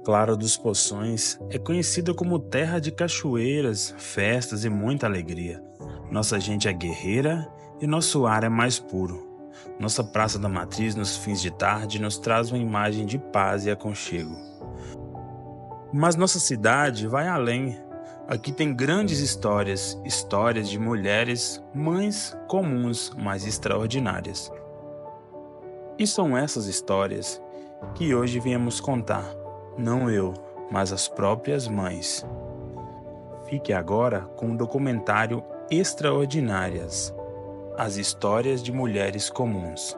Claro dos Poções é conhecida como terra de cachoeiras, festas e muita alegria. Nossa gente é guerreira e nosso ar é mais puro. Nossa Praça da Matriz, nos fins de tarde, nos traz uma imagem de paz e aconchego. Mas nossa cidade vai além. Aqui tem grandes histórias, histórias de mulheres, mães comuns, mas extraordinárias. E são essas histórias que hoje viemos contar, não eu, mas as próprias mães. Fique agora com o documentário Extraordinárias, as histórias de mulheres comuns.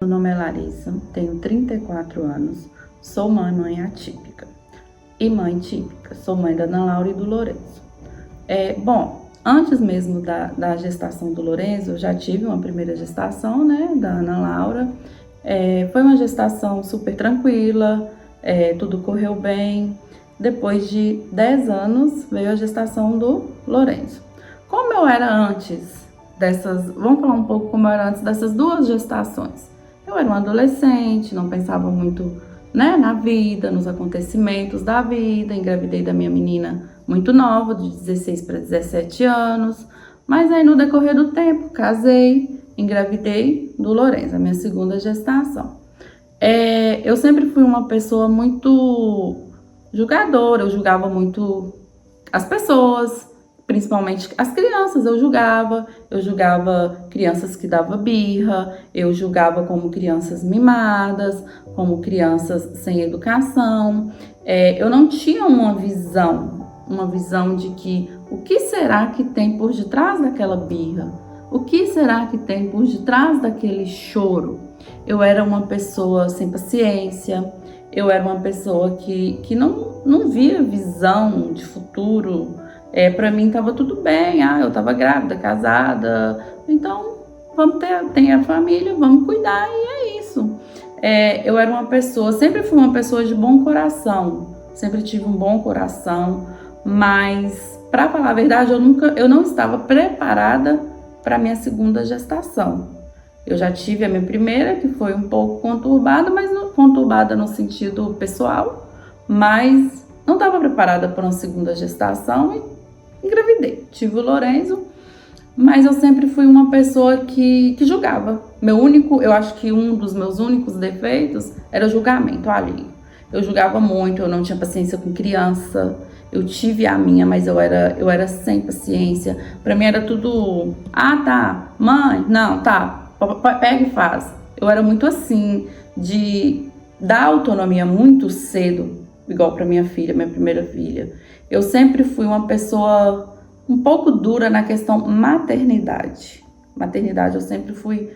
Meu nome é Larissa, tenho 34 anos, sou mãe atípica. E mãe típica, sou mãe da Ana Laura e do Lourenço. Antes mesmo da gestação do Lourenço, eu já tive uma primeira gestação, né, da Ana Laura. Foi uma gestação super tranquila, tudo correu bem. Depois de 10 anos, veio a gestação do Lourenço. Como eu era antes vamos falar um pouco como eu era antes dessas duas gestações. Eu era uma adolescente, não pensava muito, né, na vida, nos acontecimentos da vida. Engravidei da minha menina muito nova, de 16 para 17 anos. Mas aí no decorrer do tempo, casei, engravidei do Lourenço, a minha segunda gestação. Eu sempre fui uma pessoa muito julgadora, eu julgava muito as pessoas, principalmente as crianças. Eu julgava crianças que davam birra, eu julgava como crianças mimadas, como crianças sem educação. Eu não tinha uma visão de que o que será que tem por detrás daquela birra? O que será que tem por detrás daquele choro? Eu era uma pessoa sem paciência, eu era uma pessoa que não via visão de futuro. Para mim estava tudo bem, eu estava grávida, casada, então vamos ter a família, vamos cuidar, e é isso. Eu era uma pessoa, sempre fui uma pessoa de bom coração, sempre tive um bom coração, mas para falar a verdade, eu não estava preparada para minha segunda gestação. Eu já tive a minha primeira, que foi um pouco conturbada, mas não conturbada no sentido pessoal, mas não estava preparada para uma segunda gestação e engravidei. Tive o Lourenço, mas eu sempre fui uma pessoa que julgava. Eu acho que um dos meus únicos defeitos era o julgamento alheio. Eu julgava muito, eu não tinha paciência com criança. Eu tive a minha, mas eu era sem paciência. Para mim era tudo, tá, mãe, não, tá, pega e faz. Eu era muito assim, de dar autonomia muito cedo, igual para minha filha, minha primeira filha. Eu sempre fui uma pessoa um pouco dura na questão maternidade. Maternidade eu sempre fui,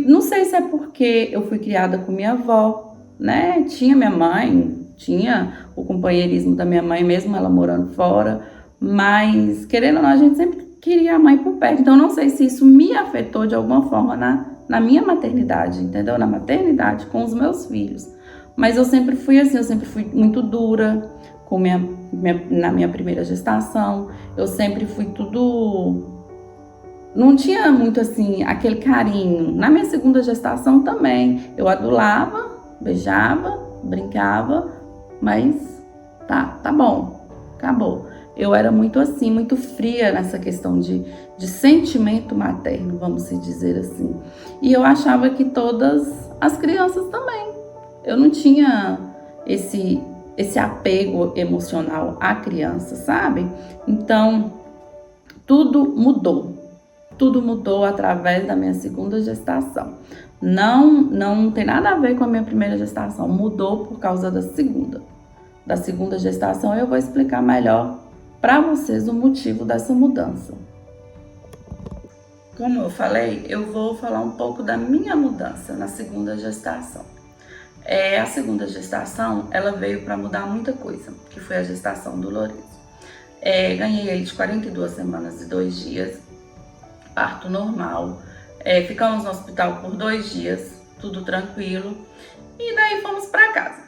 não sei se é porque eu fui criada com minha avó, né? Tinha minha mãe, tinha o companheirismo da minha mãe, mesmo ela morando fora, mas querendo ou não, a gente sempre queria a mãe por perto. Então não sei se isso me afetou de alguma forma na minha maternidade, entendeu? Na maternidade com os meus filhos. Mas eu sempre fui assim, eu sempre fui muito dura na minha primeira gestação. Eu sempre fui tudo... Não tinha muito assim, aquele carinho. Na minha segunda gestação também. Eu adulava, beijava, brincava, mas tá bom, acabou. Eu era muito assim, muito fria nessa questão de sentimento materno, vamos se dizer assim. E eu achava que todas as crianças também. Eu não tinha esse apego emocional à criança, sabe? Então, tudo mudou. Tudo mudou através da minha segunda gestação. Não tem nada a ver com a minha primeira gestação. Mudou por causa da segunda gestação. Eu vou explicar melhor para vocês o motivo dessa mudança. Como eu falei, eu vou falar um pouco da minha mudança na segunda gestação. A segunda gestação, ela veio para mudar muita coisa, que foi a gestação do Lourenço. Ganhei ele de 42 semanas e 2 dias, parto normal. Ficamos no hospital por 2 dias, tudo tranquilo. E daí fomos para casa.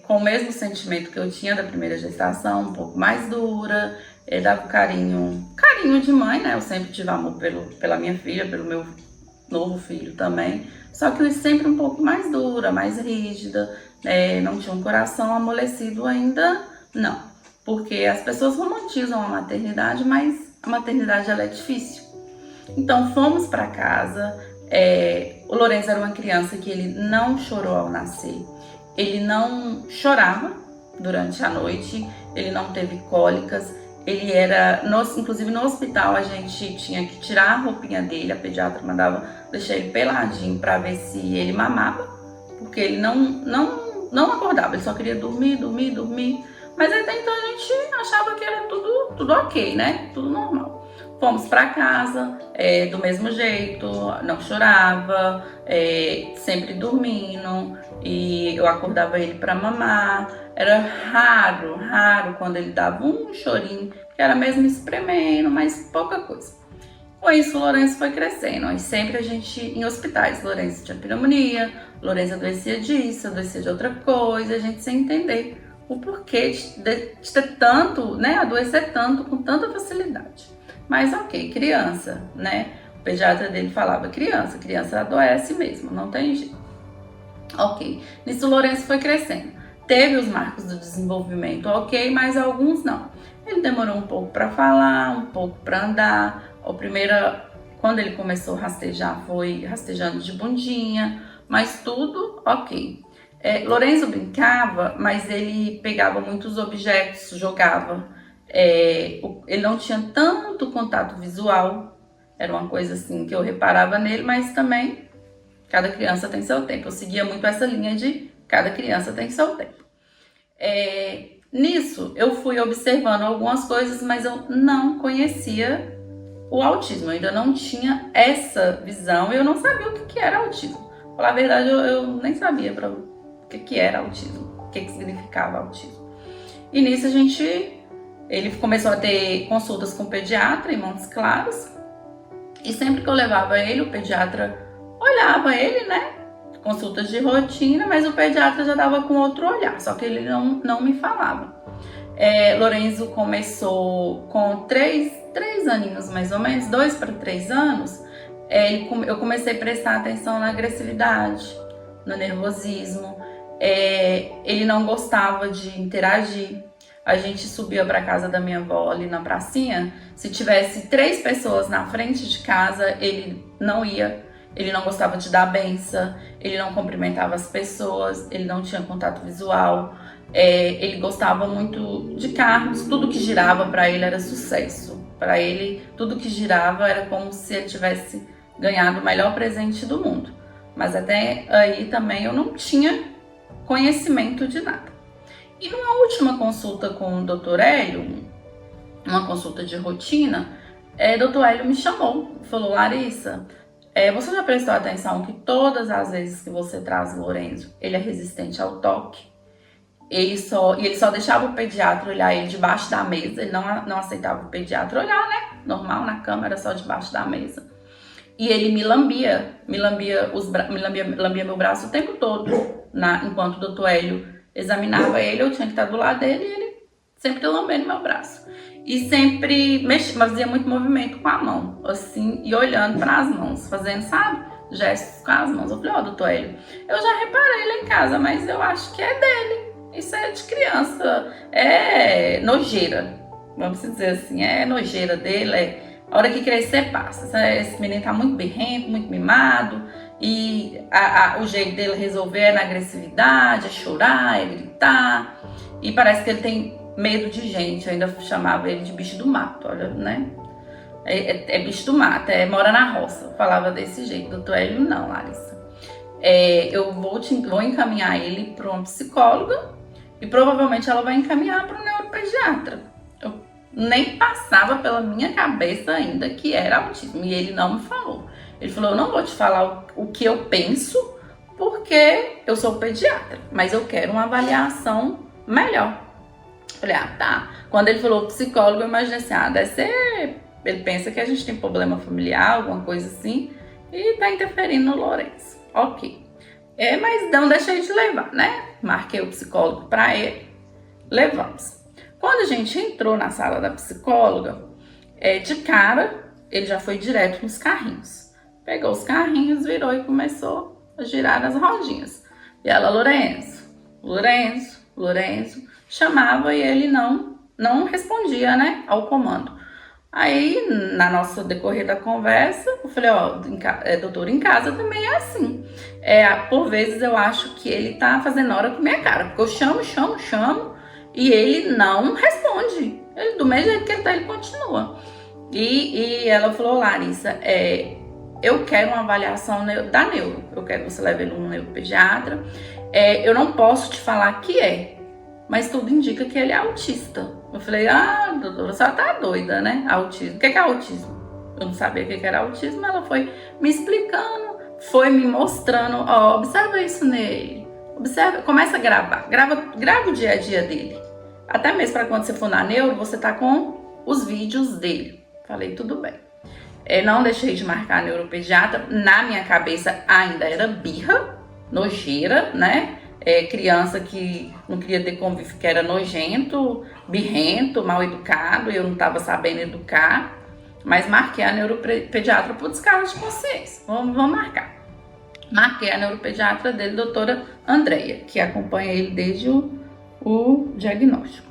Com o mesmo sentimento que eu tinha da primeira gestação, um pouco mais dura, dava carinho de mãe, né? Eu sempre tive amor pela minha filha, pelo novo filho também, só que sempre um pouco mais dura, mais rígida, não tinha um coração amolecido ainda, não, porque as pessoas romantizam a maternidade, mas a maternidade ela é difícil. Então fomos para casa. O Lourenço era uma criança que ele não chorou ao nascer, ele não chorava durante a noite, ele não teve cólicas, ele era, inclusive no hospital a gente tinha que tirar a roupinha dele, a pediatra mandava deixar ele peladinho para ver se ele mamava, porque ele não acordava, ele só queria dormir, mas até então a gente achava que era tudo ok, né, tudo normal. Fomos para casa, do mesmo jeito, não chorava, sempre dormindo, e eu acordava ele para mamar. Era raro quando ele dava um chorinho, que era mesmo espremendo, mas pouca coisa. Com isso, o Lourenço foi crescendo, e sempre a gente em hospitais. Lourenço tinha pneumonia, Lourenço adoecia disso, adoecia de outra coisa, a gente sem entender o porquê de ter tanto, né, adoecer tanto com tanta facilidade. Mas ok, criança, né? O pediatra dele falava, criança adoece mesmo, não tem jeito. Ok, nisso o Lourenço foi crescendo. Teve os marcos do desenvolvimento, ok, mas alguns não. Ele demorou um pouco para falar, um pouco para andar. Quando ele começou a rastejar, foi rastejando de bundinha, mas tudo ok. Lourenço brincava, mas ele pegava muitos objetos, jogava. Ele não tinha tanto contato visual, era uma coisa assim que eu reparava nele, mas também cada criança tem seu tempo. Eu seguia muito essa linha de cada criança tem seu tempo. Nisso eu fui observando algumas coisas, mas eu não conhecia o autismo, eu ainda não tinha essa visão, eu não sabia o que era autismo. Pra falar a verdade, eu nem sabia o que era autismo, o que significava autismo. E nisso ele começou a ter consultas com o pediatra em Montes Claros, e sempre que eu levava ele, o pediatra olhava ele, né? Consultas de rotina, mas o pediatra já dava com outro olhar, só que ele não me falava. Lourenço começou com 3 aninhos mais ou menos, 2 para 3 anos, eu comecei a prestar atenção na agressividade, no nervosismo, ele não gostava de interagir. A gente subia para casa da minha avó ali na pracinha, se tivesse 3 pessoas na frente de casa, ele não ia, ele não gostava de dar benção, ele não cumprimentava as pessoas, ele não tinha contato visual, ele gostava muito de carros, tudo que girava para ele era sucesso. Para ele, tudo que girava era como se ele tivesse ganhado o melhor presente do mundo. Mas até aí também eu não tinha conhecimento de nada. E numa última consulta com o Dr. Hélio, uma consulta de rotina, o Dr. Hélio me chamou e falou: Larissa, você já prestou atenção que todas as vezes que você traz o Lourenço, ele é resistente ao toque? Ele só deixava o pediatra olhar ele debaixo da mesa, ele não aceitava o pediatra olhar, né? Normal, na cama, era só debaixo da mesa. E ele me lambia meu braço o tempo todo, enquanto o Dr. Hélio examinava ele, eu tinha que estar do lado dele e ele sempre lambendo meu braço. E sempre fazia muito movimento com a mão, assim, e olhando para as mãos, fazendo, sabe, gestos com as mãos. Eu falei: Dr. Hélio, eu já reparei lá em casa, mas eu acho que é dele. Isso é de criança, é nojeira, vamos dizer assim, é nojeira dele, a hora que crescer passa. Esse menino tá muito birrento, muito mimado, e o jeito dele resolver é na agressividade, é chorar, é gritar, e parece que ele tem medo de gente. Eu ainda chamava ele de bicho do mato, olha, né? É bicho do mato, mora na roça. Eu falava desse jeito. Doutor Hélio, não, Larissa. Eu vou encaminhar ele para uma psicóloga e provavelmente ela vai encaminhar para um neuropediatra. Eu nem passava pela minha cabeça ainda que era autismo, e ele não me falou. Ele falou: eu não vou te falar o que eu penso, porque eu sou pediatra, mas eu quero uma avaliação melhor. Falei: tá. Quando ele falou psicólogo, eu imaginei assim, deve ser, ele pensa que a gente tem problema familiar, alguma coisa assim, e tá interferindo no Lourenço. Ok. Mas não deixei de levar, né? Marquei o psicólogo para ele, levamos. Quando a gente entrou na sala da psicóloga, de cara, ele já foi direto nos carrinhos. Pegou os carrinhos, virou e começou a girar as rodinhas. E ela, Lourenço, Lourenço, Lourenço, chamava e ele não respondia, né, ao comando. Aí, na nossa decorrer da conversa, eu falei, doutor, em casa também é assim. Por vezes eu acho que ele tá fazendo hora com minha cara, porque eu chamo, e ele não responde. Ele, do mesmo jeito que ele tá, ele continua. E ela falou, Larissa, eu quero uma avaliação da neuro, eu quero que você leve ele num neuropediatra. Eu não posso te falar que mas tudo indica que ele é autista. Eu falei, doutora, a senhora tá doida, né? Autismo. O que é autismo? Eu não sabia o que era autismo, ela foi me explicando, foi me mostrando, observa isso nele, observa, começa a gravar, grava o dia a dia dele. Até mesmo para quando você for na neuro, você tá com os vídeos dele. Falei, tudo bem. Não deixei de marcar a neuropediatra, na minha cabeça ainda era birra, nojeira, né? Criança que não queria ter convívio, que era nojento, birrento, mal educado, eu não estava sabendo educar, mas marquei a neuropediatra por descargo de consciência. Vamos marcar. Marquei a neuropediatra dele, doutora Andreia, que acompanha ele desde o diagnóstico.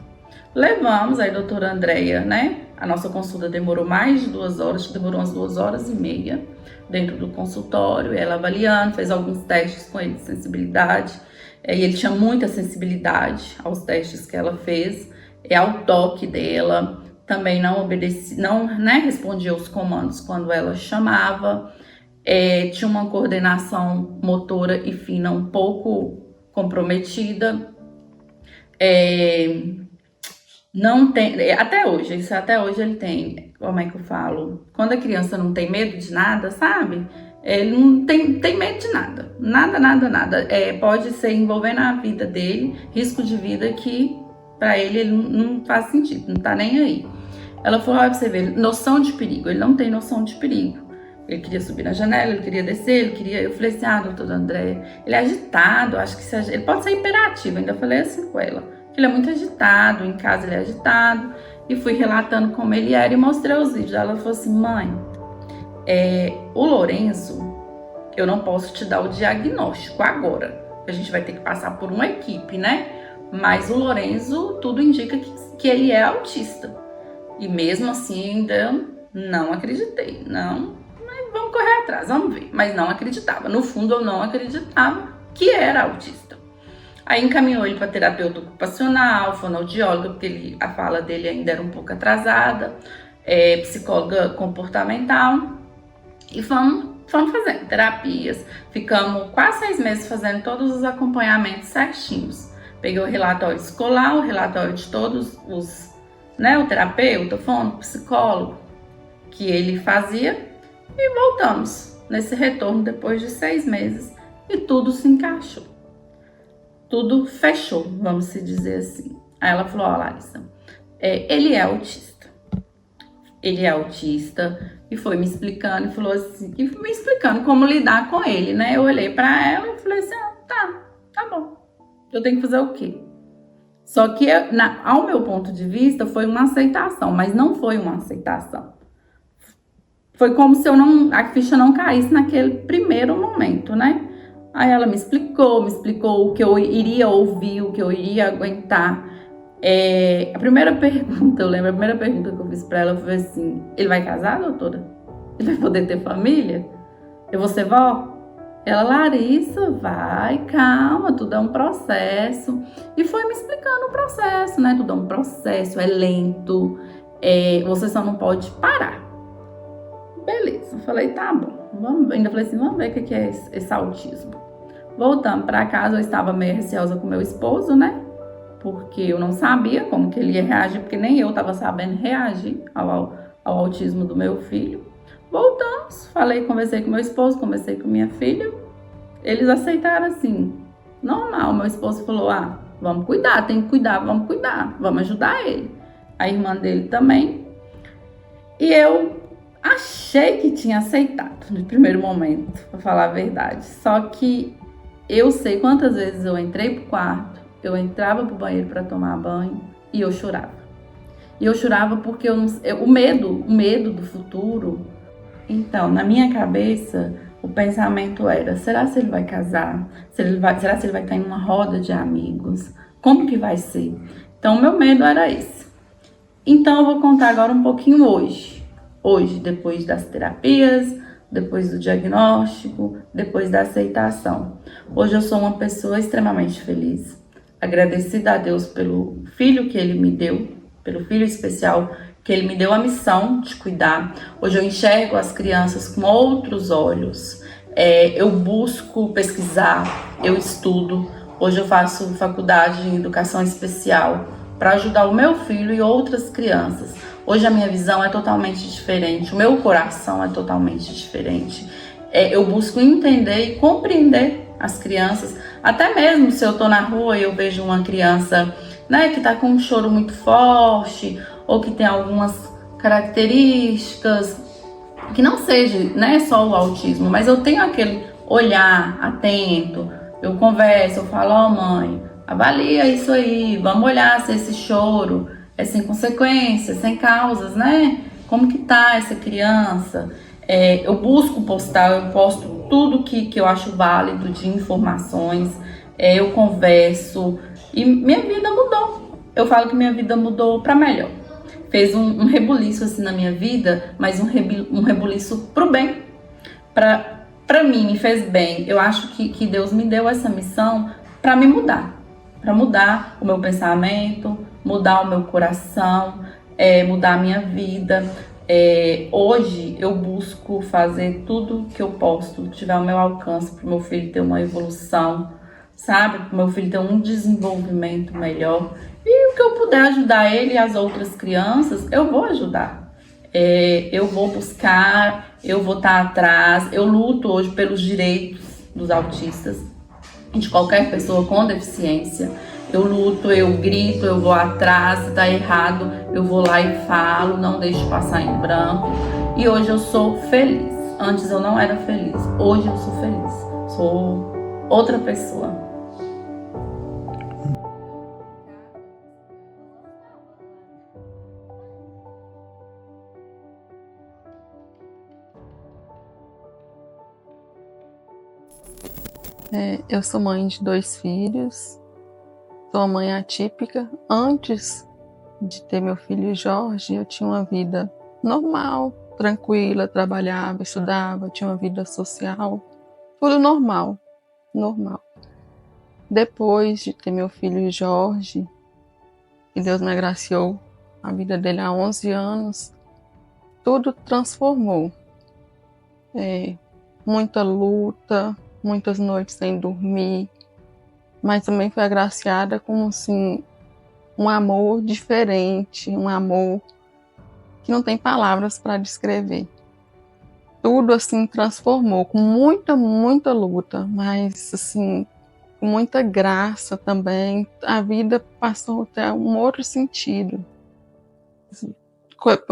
Levamos aí, doutora Andreia, né? A nossa consulta demorou mais de 2 horas, demorou umas 2h30 dentro do consultório, ela avaliando, fez alguns testes com ele de sensibilidade. E ele tinha muita sensibilidade aos testes que ela fez, ao toque dela, também não obedecia, respondia os comandos quando ela chamava, tinha uma coordenação motora e fina um pouco comprometida, não tem, até hoje ele tem, como é que eu falo? Quando a criança não tem medo de nada, sabe? Ele não tem medo de nada. Nada. Pode ser envolvendo a vida dele, risco de vida que pra ele não faz sentido, não tá nem aí. Ela falou, olha pra você ver, noção de perigo, ele não tem noção de perigo. Ele queria subir na janela, ele queria descer, eu falei assim, doutora André, ele é agitado, acho que ele pode ser hiperativo, ainda falei assim com ela, que ele é muito agitado, em casa ele é agitado, e fui relatando como ele era e mostrei os vídeos. Ela falou assim, mãe, o Lourenço, eu não posso te dar o diagnóstico agora, a gente vai ter que passar por uma equipe, né? Mas o Lourenço, tudo indica que ele é autista. E mesmo assim, ainda não acreditei, mas vamos correr atrás, vamos ver. Mas não acreditava, no fundo eu não acreditava que era autista. Aí encaminhou ele para terapeuta ocupacional, fonoaudióloga, porque a fala dele ainda era um pouco atrasada, psicóloga comportamental. E fomos fazendo terapias, ficamos quase 6 meses fazendo todos os acompanhamentos certinhos. Peguei o relatório escolar, o relatório de todos os, o terapeuta, o fono, o psicólogo, que ele fazia, e voltamos nesse retorno depois de 6 meses e tudo se encaixou. Tudo fechou, vamos se dizer assim. Aí ela falou, Larissa, ele é autista. Ele é autista. E foi me explicando, e falou assim, e me explicando como lidar com ele, né? Eu olhei pra ela e falei assim, tá bom. Eu tenho que fazer o quê? Só que, ao meu ponto de vista, foi uma aceitação, mas não foi uma aceitação. Foi como se a ficha não caísse naquele primeiro momento, né? Aí ela me explicou o que eu iria ouvir, o que eu iria aguentar. A primeira pergunta que eu fiz pra ela foi assim, ele vai casar, doutora? Ele vai poder ter família? Eu vou ser vó? Ela, Larissa, vai, calma, tudo é um processo. E foi me explicando o processo, né? Tudo é um processo, é lento, você só não pode parar. Beleza, eu falei, tá bom, ainda falei assim, vamos ver o que é esse autismo. Voltando pra casa, eu estava meio receosa com meu esposo, né? Porque eu não sabia como que ele ia reagir, porque nem eu estava sabendo reagir ao autismo do meu filho. Voltamos, conversei com meu esposo, conversei com minha filha, eles aceitaram assim, normal. Meu esposo falou, vamos cuidar, tem que cuidar, vamos ajudar ele. A irmã dele também. E eu achei que tinha aceitado no primeiro momento, pra falar a verdade. Só que eu sei quantas vezes eu entrei pro quarto, eu entrava pro banheiro para tomar banho e eu chorava. E eu chorava porque o medo do futuro, Então, na minha cabeça, o pensamento era: será se ele vai casar? Será se ele vai estar em uma roda de amigos? Como que vai ser? Então, o meu medo era esse. Então, eu vou contar agora um pouquinho hoje. Hoje, depois das terapias, depois do diagnóstico, depois da aceitação. Hoje eu sou uma pessoa extremamente feliz, agradecida a Deus pelo filho que Ele me deu, pelo filho especial que Ele me deu a missão de cuidar. Hoje eu enxergo as crianças com outros olhos. Eu busco pesquisar, eu estudo. Hoje eu faço faculdade em educação especial para ajudar o meu filho e outras crianças. Hoje a minha visão é totalmente diferente, o meu coração é totalmente diferente. Eu busco entender e compreender as crianças. Até mesmo se eu estou na rua e eu vejo uma criança, né, que está com um choro muito forte ou que tem algumas características que não seja, né, só o autismo, mas eu tenho aquele olhar atento, eu converso, eu falo: ó, mãe, avalia isso aí, vamos olhar se esse choro é sem consequências, sem causas, né? Como que tá essa criança? Eu busco postar, eu posto tudo que eu acho válido de informações, eu converso e minha vida mudou. Eu falo que minha vida mudou para melhor. Fez um rebuliço assim na minha vida, mas um rebuliço pro bem, para mim, me fez bem. Eu acho que Deus me deu essa missão para me mudar, para mudar o meu pensamento, mudar o meu coração, mudar a minha vida. Hoje eu busco fazer tudo que eu posso, que tiver ao meu alcance, para o meu filho ter uma evolução, sabe? Para o meu filho ter um desenvolvimento melhor. E o que eu puder ajudar ele e as outras crianças, eu vou ajudar. Eu vou buscar, eu vou estar atrás. Eu luto hoje pelos direitos dos autistas, de qualquer pessoa com deficiência. Eu luto, eu grito, eu vou atrás. Se tá errado, eu vou lá e falo, não deixo passar em branco. E hoje eu sou feliz. Antes eu não era feliz, hoje eu sou feliz. Sou outra pessoa. Eu sou mãe de 2 filhos, sou uma mãe atípica. Antes de ter meu filho Jorge, eu tinha uma vida normal, tranquila, trabalhava, estudava, tinha uma vida social, tudo normal. Depois de ter meu filho Jorge, que Deus me agraciou a vida dele há 11 anos, tudo transformou. Muita luta, muitas noites sem dormir, mas também foi agraciada com assim, um amor diferente, um amor que não tem palavras para descrever. Tudo assim transformou, com muita luta, mas assim, com muita graça também. A vida passou a ter um outro sentido.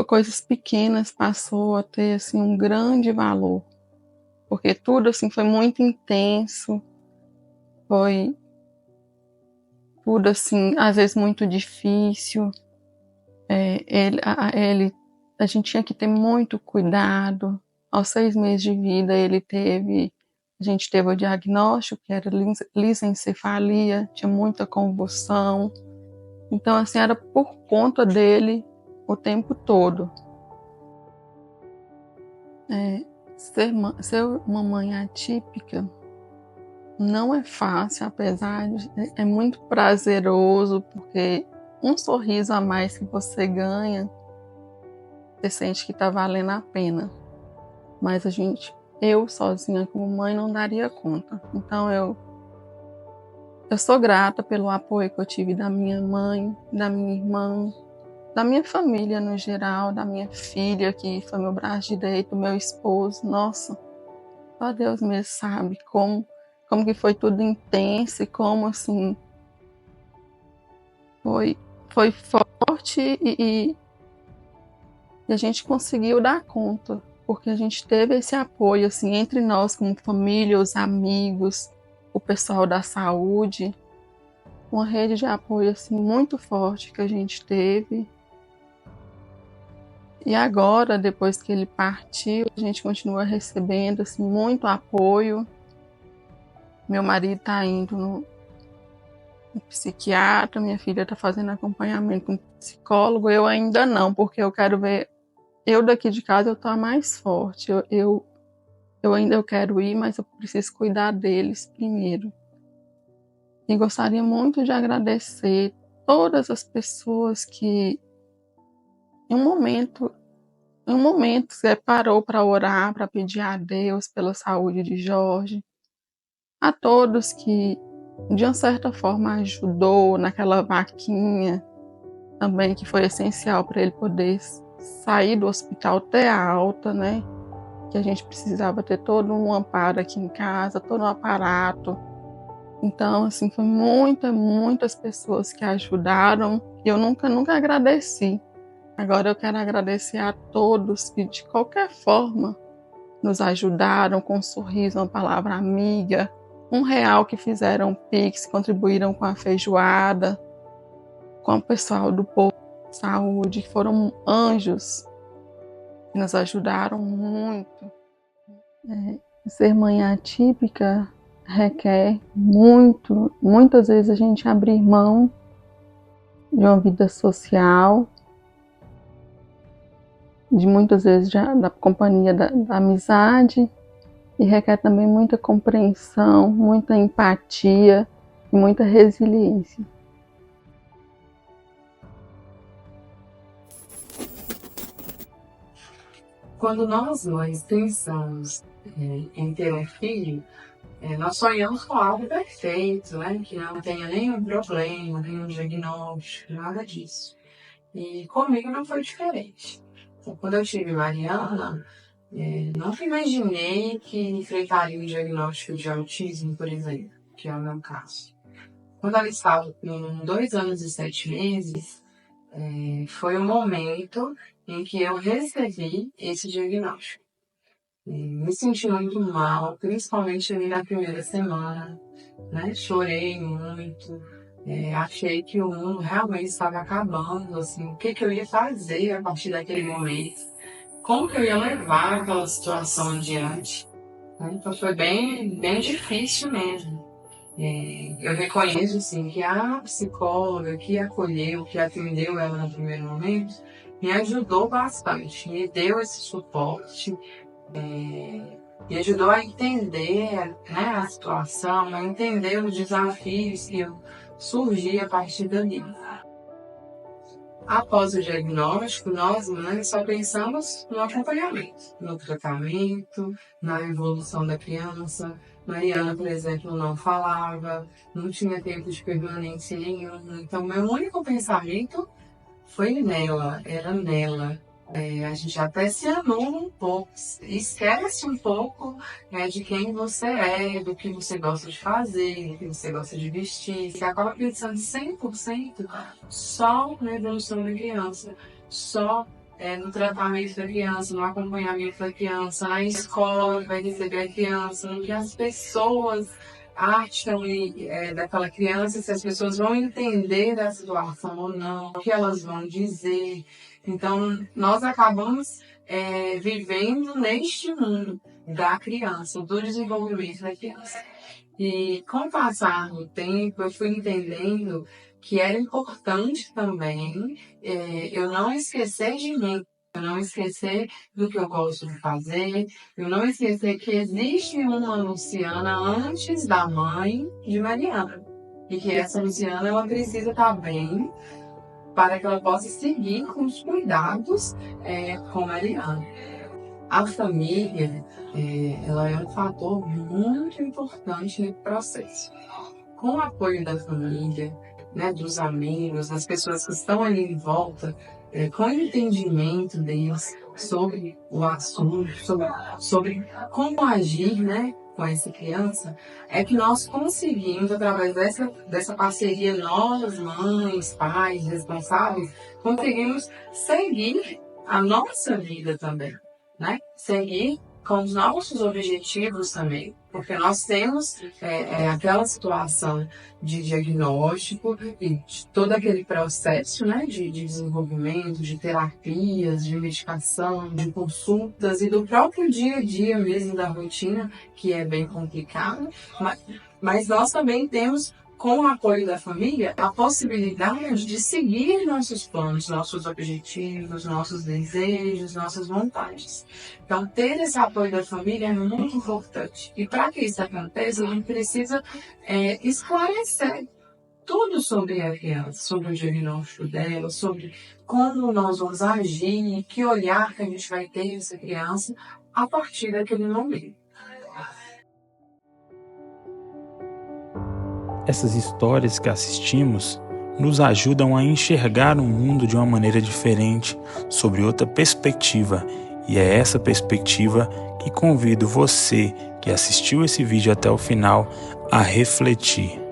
Coisas pequenas passou a ter assim um grande valor, porque tudo assim foi muito intenso, foi tudo assim, às vezes muito difícil. A gente tinha que ter muito cuidado. Aos 6 meses de vida a gente teve o diagnóstico que era lisencefalia, tinha muita convulsão. Então assim, era por conta dele o tempo todo. Ser uma mãe atípica não é fácil, apesar de é muito prazeroso, porque um sorriso a mais que você ganha, você sente que está valendo a pena. Mas eu sozinha como mãe não daria conta. Então eu sou grata pelo apoio que eu tive da minha mãe, da minha irmã, da minha família no geral, da minha filha, que foi meu braço direito, meu esposo. Nossa, só Deus mesmo sabe como que foi tudo intenso e como assim foi forte e a gente conseguiu dar conta, porque a gente teve esse apoio assim entre nós como família, os amigos, o pessoal da saúde, uma rede de apoio assim muito forte que a gente teve. E agora, depois que ele partiu, a gente continua recebendo assim, muito apoio. Meu marido está indo no psiquiatra, minha filha está fazendo acompanhamento com psicólogo, eu ainda não, porque eu quero ver, eu daqui de casa eu estou mais forte, eu ainda quero ir, mas eu preciso cuidar deles primeiro. E gostaria muito de agradecer todas as pessoas que em um momento você parou para orar, para pedir a Deus pela saúde de Jorge, a todos que de uma certa forma ajudou naquela vaquinha também, que foi essencial para ele poder sair do hospital até a alta, né? Que a gente precisava ter todo um amparo aqui em casa, todo um aparato. Então, assim, foi muitas pessoas que ajudaram e eu nunca agradeci. Agora eu quero agradecer a todos que de qualquer forma nos ajudaram com um sorriso, uma palavra amiga, R$ 1 que fizeram Pix, contribuíram com a feijoada, com o pessoal do posto de saúde, que foram anjos, que nos ajudaram muito. Ser mãe atípica requer muitas vezes a gente abrir mão de uma vida social, de muitas vezes da companhia da amizade, e requer também muita compreensão, muita empatia e muita resiliência. Quando nós mães pensamos em ter um filho, nós sonhamos com algo perfeito, né? Que não tenha nenhum problema, nenhum diagnóstico, nada disso. E comigo não foi diferente. Então, quando eu tive Mariana, nunca imaginei que enfrentaria um diagnóstico de autismo, por exemplo, que é o meu caso. Quando ela estava com 2 anos e 7 meses, foi o momento em que eu recebi esse diagnóstico. Me senti muito mal, principalmente ali na primeira semana, né? Chorei muito, achei que o mundo realmente estava acabando, assim, o que eu ia fazer a partir daquele momento, como que eu ia levar aquela situação adiante. Né? Então foi bem difícil mesmo. Eu reconheço, assim, que a psicóloga que acolheu, que atendeu ela no primeiro momento, me ajudou bastante, me deu esse suporte, me ajudou a entender, né, a situação, a entender os desafios que surgiam a partir dali. Após o diagnóstico, nós mães só pensamos no acompanhamento, no tratamento, na evolução da criança. Mariana, por exemplo, não falava, não tinha tempo de permanência nenhum. Então, meu único pensamento foi nela, era nela. A gente até se anula um pouco, esquece um pouco de quem você é, do que você gosta de fazer, do que você gosta de vestir. Você acaba pensando 100% só na evolução da criança, só no tratamento da criança, no acompanhamento da criança, na escola que vai receber a criança, no que as pessoas acham daquela criança, se as pessoas vão entender da situação ou não, o que elas vão dizer. Então, nós acabamos vivendo neste mundo da criança, do desenvolvimento da criança. E com o passar do tempo, eu fui entendendo que era importante também eu não esquecer de mim, eu não esquecer do que eu gosto de fazer, eu não esquecer que existe uma Luciana antes da mãe de Mariana. E que essa Luciana, ela precisa estar bem para que ela possa seguir com os cuidados com Mariana. A família, ela é um fator muito importante no processo. Com o apoio da família, né, dos amigos, das pessoas que estão ali em volta, com o entendimento deles sobre o assunto, sobre como agir, né, com essa criança, é que nós conseguimos, através dessa parceria, nós, mães, pais, responsáveis, conseguimos seguir a nossa vida também, né? Seguir com os nossos objetivos também, porque nós temos aquela situação de diagnóstico e de todo aquele processo, né, de desenvolvimento, de terapias, de medicação, de consultas e do próprio dia a dia mesmo da rotina, que é bem complicado, mas nós também temos, com o apoio da família, a possibilidade de seguir nossos planos, nossos objetivos, nossos desejos, nossas vontades. Então, ter esse apoio da família é muito importante. E para que isso aconteça, a gente precisa esclarecer tudo sobre a criança, sobre o diagnóstico dela, sobre como nós vamos agir, que olhar que a gente vai ter essa criança a partir daquele momento. Essas histórias que assistimos nos ajudam a enxergar o mundo de uma maneira diferente, sobre outra perspectiva. E é essa perspectiva que convido você que assistiu esse vídeo até o final a refletir.